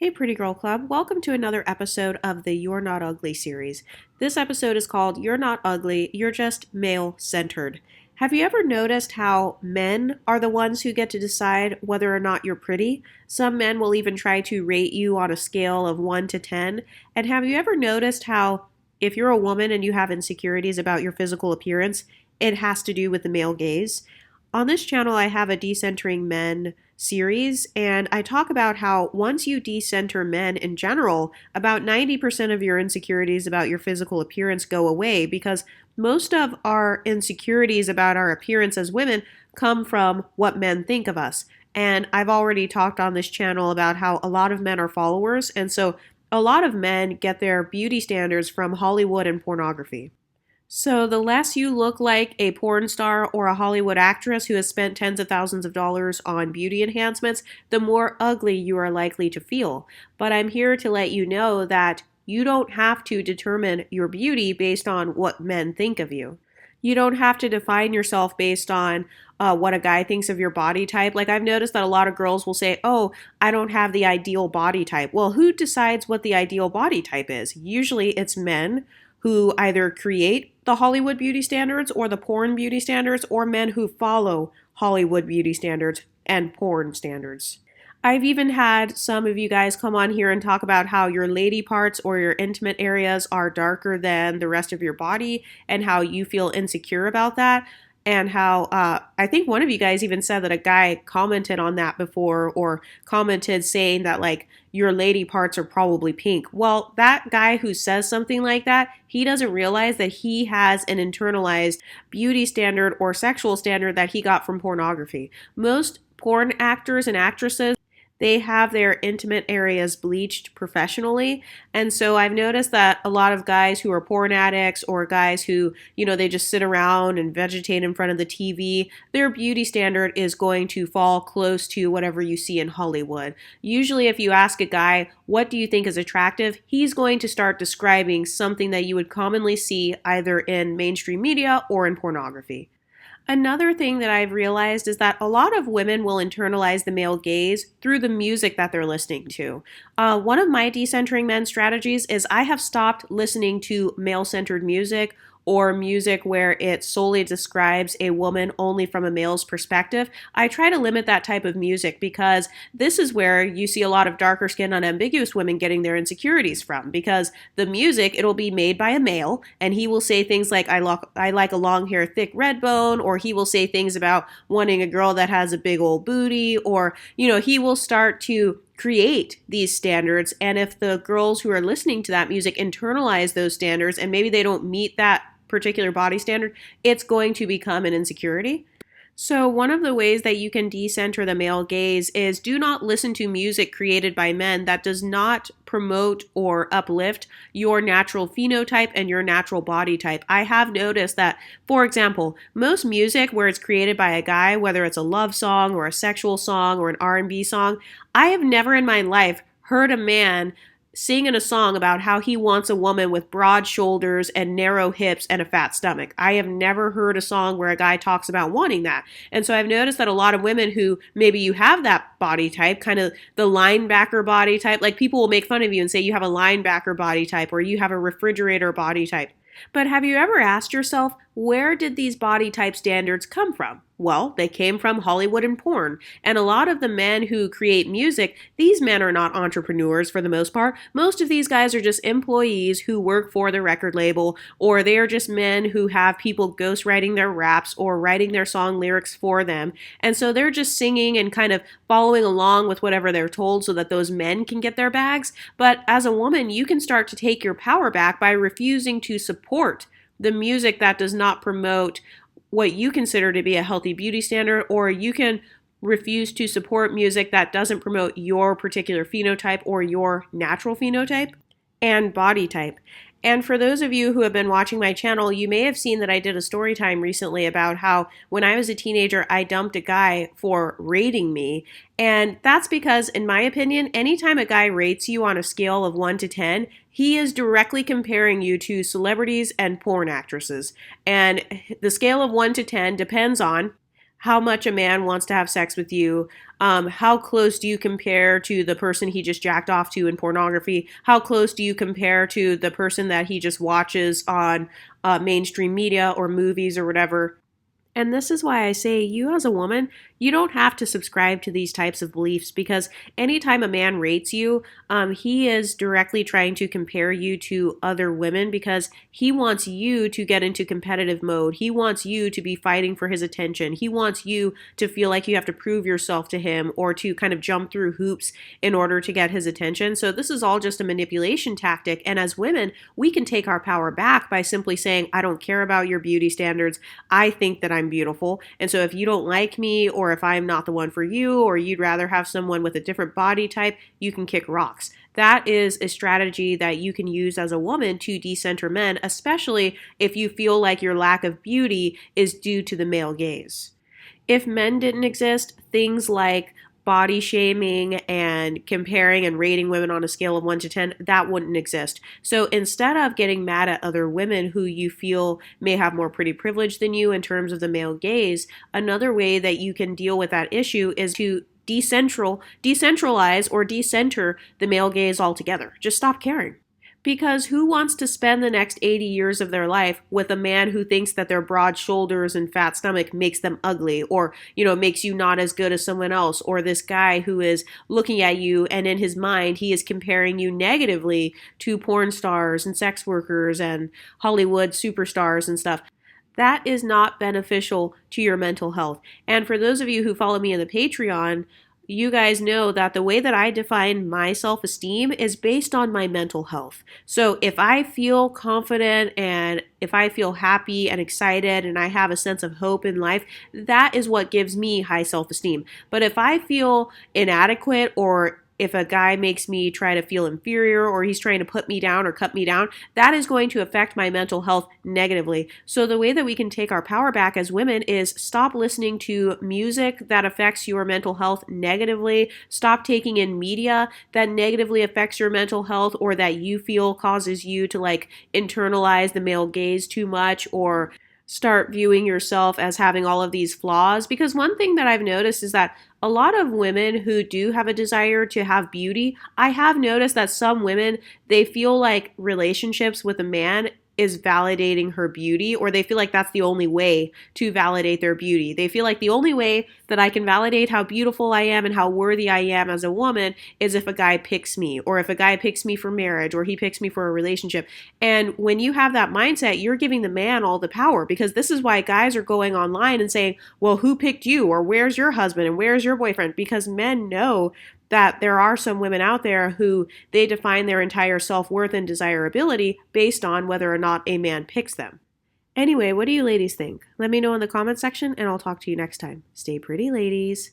Hey, Pretty Girl Club. Welcome to another episode of the You're Not Ugly series. This episode is called You're Not Ugly, You're Just Male Centered. Have you ever noticed how men are the ones who get to decide whether or not you're pretty? Some men will even try to rate you on a scale of 1 to 10. And have you ever noticed how, if you're a woman and you have insecurities about your physical appearance, it has to do with the male gaze? On this channel, I have a Decentering Men series, and I talk about how once you decenter men in general, about 90% of your insecurities about your physical appearance go away because most of our insecurities about our appearance as women come from what men think of us. And I've already talked on this channel about how a lot of men are followers, and so a lot of men get their beauty standards from Hollywood and pornography. So the less you look like a porn star or a Hollywood actress who has spent tens of thousands of dollars on beauty enhancements, the more ugly you are likely to feel. But I'm here to let you know that you don't have to determine your beauty based on what men think of you. You don't have to define yourself based on what a guy thinks of your body type. Like, I've noticed that a lot of girls will say, oh, I don't have the ideal body type. Well, who decides what the ideal body type is? Usually it's men who either create the Hollywood beauty standards or the porn beauty standards, or men who follow Hollywood beauty standards and porn standards. I've even had some of you guys come on here and talk about how your lady parts or your intimate areas are darker than the rest of your body and how you feel insecure about that. And how I think one of you guys even said that a guy commented on that before, or commented saying that, like, your lady parts are probably pink. Well, that guy who says something like that, he doesn't realize that he has an internalized beauty standard or sexual standard that he got from pornography. Most porn actors and actresses, they have their intimate areas bleached professionally. And so I've noticed that a lot of guys who are porn addicts, or guys who, they just sit around and vegetate in front of the TV, their beauty standard is going to fall close to whatever you see in Hollywood. Usually if you ask a guy, what do you think is attractive? He's going to start describing something that you would commonly see either in mainstream media or in pornography. Another thing that I've realized is that a lot of women will internalize the male gaze through the music that they're listening to. One of my decentering men strategies is I have stopped listening to male-centered music or music where it solely describes a woman only from a male's perspective. I try to limit that type of music because this is where you see a lot of darker skinned, unambiguous women getting their insecurities from, because the music, it'll be made by a male and he will say things like, I like a long hair, thick red bone, or he will say things about wanting a girl that has a big old booty, or, he will start to create these standards. And if the girls who are listening to that music internalize those standards and maybe they don't meet that particular body standard, it's going to become an insecurity. So one of the ways that you can decenter the male gaze is do not listen to music created by men that does not promote or uplift your natural phenotype and your natural body type. I have noticed that, for example, most music where it's created by a guy, whether it's a love song or a sexual song or an R&B song, I have never in my life heard a man sing in a song about how he wants a woman with broad shoulders and narrow hips and a fat stomach. I have never heard a song where a guy talks about wanting that. And so I've noticed that a lot of women who maybe you have that body type, kind of the linebacker body type, like people will make fun of you and say you have a linebacker body type or you have a refrigerator body type. But have you ever asked yourself, where did these body type standards come from? Well, they came from Hollywood and porn. And a lot of the men who create music, these men are not entrepreneurs for the most part. Most of these guys are just employees who work for the record label, or they are just men who have people ghostwriting their raps or writing their song lyrics for them. And so they're just singing and kind of following along with whatever they're told so that those men can get their bags. But as a woman, you can start to take your power back by refusing to support the music that does not promote what you consider to be a healthy beauty standard, or you can refuse to support music that doesn't promote your particular phenotype or your natural phenotype and body type. And for those of you who have been watching my channel, you may have seen that I did a story time recently about how when I was a teenager, I dumped a guy for rating me. And that's because, in my opinion, anytime a guy rates you on a scale of 1 to 10, he is directly comparing you to celebrities and porn actresses. And the scale of 1 to 10 depends on how much a man wants to have sex with you, how close do you compare to the person he just jacked off to in pornography, how close do you compare to the person that he just watches on mainstream media or movies or whatever. And this is why I say, you as a woman, you don't have to subscribe to these types of beliefs, because anytime a man rates you, he is directly trying to compare you to other women, because he wants you to get into competitive mode. He wants you to be fighting for his attention. He wants you to feel like you have to prove yourself to him or to kind of jump through hoops in order to get his attention. So this is all just a manipulation tactic. And as women, we can take our power back by simply saying, I don't care about your beauty standards. I think that I'm beautiful. And so if you don't like me, or if I'm not the one for you, or you'd rather have someone with a different body type, you can kick rocks. That is a strategy that you can use as a woman to decenter men, especially if you feel like your lack of beauty is due to the male gaze. If men didn't exist, things like body shaming and comparing and rating women on a scale of 1 to 10, that wouldn't exist. So instead of getting mad at other women who you feel may have more pretty privilege than you in terms of the male gaze, another way that you can deal with that issue is to decentralize or decenter the male gaze altogether. Just stop caring. Because who wants to spend the next 80 years of their life with a man who thinks that their broad shoulders and fat stomach makes them ugly, or, makes you not as good as someone else, or this guy who is looking at you and in his mind he is comparing you negatively to porn stars and sex workers and Hollywood superstars and stuff. That is not beneficial to your mental health. And for those of you who follow me in the Patreon, you guys know that the way that I define my self-esteem is based on my mental health. So if I feel confident and if I feel happy and excited and I have a sense of hope in life, that is what gives me high self-esteem. But if I feel inadequate, or if a guy makes me try to feel inferior, or he's trying to put me down or cut me down, that is going to affect my mental health negatively. So the way that we can take our power back as women is stop listening to music that affects your mental health negatively. Stop taking in media that negatively affects your mental health, or that you feel causes you to internalize the male gaze too much, or start viewing yourself as having all of these flaws. Because one thing that I've noticed is that a lot of women who do have a desire to have beauty, I have noticed that some women, they feel like relationships with a man is validating her beauty, or they feel like that's the only way to validate their beauty. They feel like the only way that I can validate how beautiful I am and how worthy I am as a woman is if a guy picks me, or if a guy picks me for marriage, or he picks me for a relationship. And when you have that mindset, you're giving the man all the power, because this is why guys are going online and saying, well, who picked you? Or where's your husband? And where's your boyfriend? Because men know that there are some women out there who they define their entire self-worth and desirability based on whether or not a man picks them. Anyway, what do you ladies think? Let me know in the comment section, and I'll talk to you next time. Stay pretty, ladies.